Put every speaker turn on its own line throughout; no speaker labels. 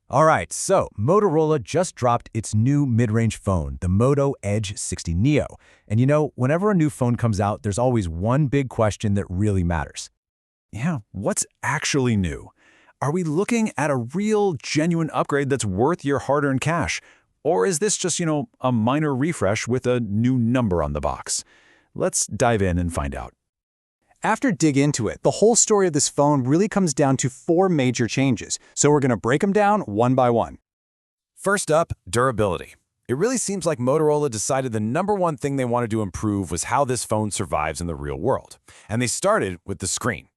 All right, so Motorola just dropped its new mid-range phone, the Moto Edge 60 Neo. And whenever a new phone comes out, there's always one big question that really matters.
Yeah, what's actually new? Are we looking at a real, genuine upgrade that's worth your hard-earned cash? Or is this just, a minor refresh with a new number on the box? Let's dive in and find out.
After dig into it, the whole story of this phone really comes down to 4 major changes, so we're going to break them down one by one.
First up, durability. It really seems like Motorola decided the #1 thing they wanted to improve was how this phone survives in the real world. And they started with the screen.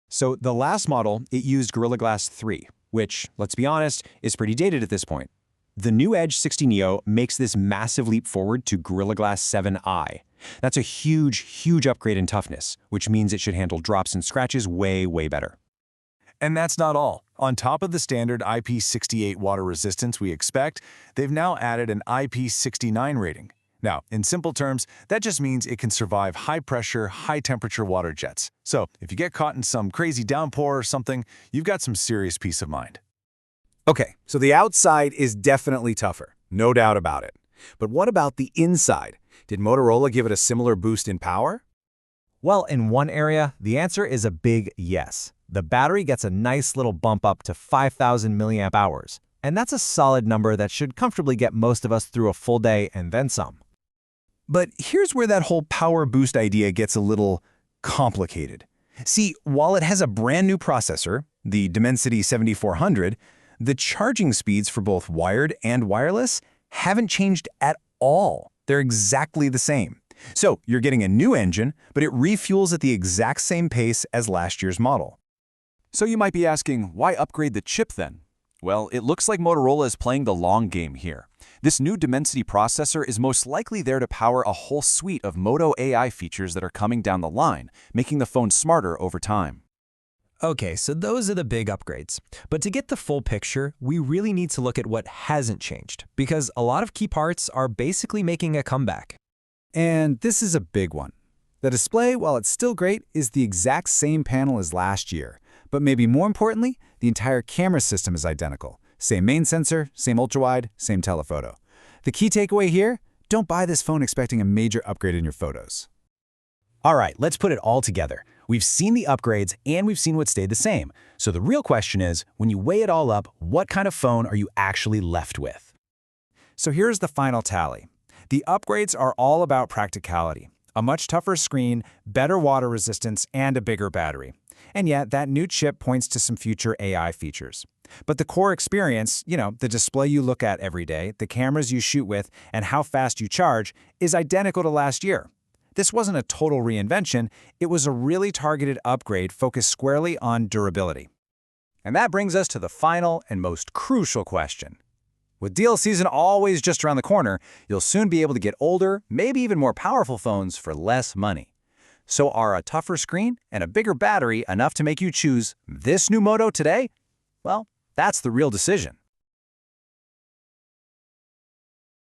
So the last model, it used Gorilla Glass 3, which, let's be honest, is pretty dated at this point. The new Edge 60 Neo makes this massive leap forward to Gorilla Glass 7i. That's a huge, huge upgrade in toughness, which means it should handle drops and scratches way, way better.
And that's not all. On top of the standard IP68 water resistance we expect, they've now added an IP69 rating. Now, in simple terms, that just means it can survive high-pressure, high-temperature water jets. So if you get caught in some crazy downpour or something, you've got some serious peace of mind.
Okay, so the outside is definitely tougher, no doubt about it. But what about the inside? Did Motorola give it a similar boost in power? Well, in one area, the answer is a big yes. The battery gets a nice little bump up to 5,000 milliamp hours, and that's a solid number that should comfortably get most of us through a full day and then some.
But here's where that whole power boost idea gets a little complicated. See, while it has a brand new processor, the Dimensity 7400, the charging speeds for both wired and wireless haven't changed at all. They're exactly the same. So you're getting a new engine, but it refuels at the exact same pace as last year's model. So you might be asking, why upgrade the chip then? Well, it looks like Motorola is playing the long game here. This new Dimensity processor is most likely there to power a whole suite of Moto AI features that are coming down the line, making the phone smarter over time.
Okay, so those are the big upgrades. But to get the full picture, we really need to look at what hasn't changed, because a lot of key parts are basically making a comeback.
And this is a big one. The display, while it's still great, is the exact same panel as last year. But maybe more importantly, the entire camera system is identical. Same main sensor, same ultrawide, same telephoto. The key takeaway here, don't buy this phone expecting a major upgrade in your photos.
All right, let's put it all together. We've seen the upgrades and we've seen what stayed the same. So the real question is, when you weigh it all up, what kind of phone are you actually left with?
So here's the final tally. The upgrades are all about practicality. A much tougher screen, better water resistance, and a bigger battery. And yet, that new chip points to some future AI features. But the core experience, the display you look at every day, the cameras you shoot with, and how fast you charge, is identical to last year. This wasn't a total reinvention, it was a really targeted upgrade focused squarely on durability. And that brings us to the final and most crucial question. With deal season always just around the corner, you'll soon be able to get older, maybe even more powerful phones for less money. So are a tougher screen and a bigger battery enough to make you choose this new Moto today? Well, that's the real decision.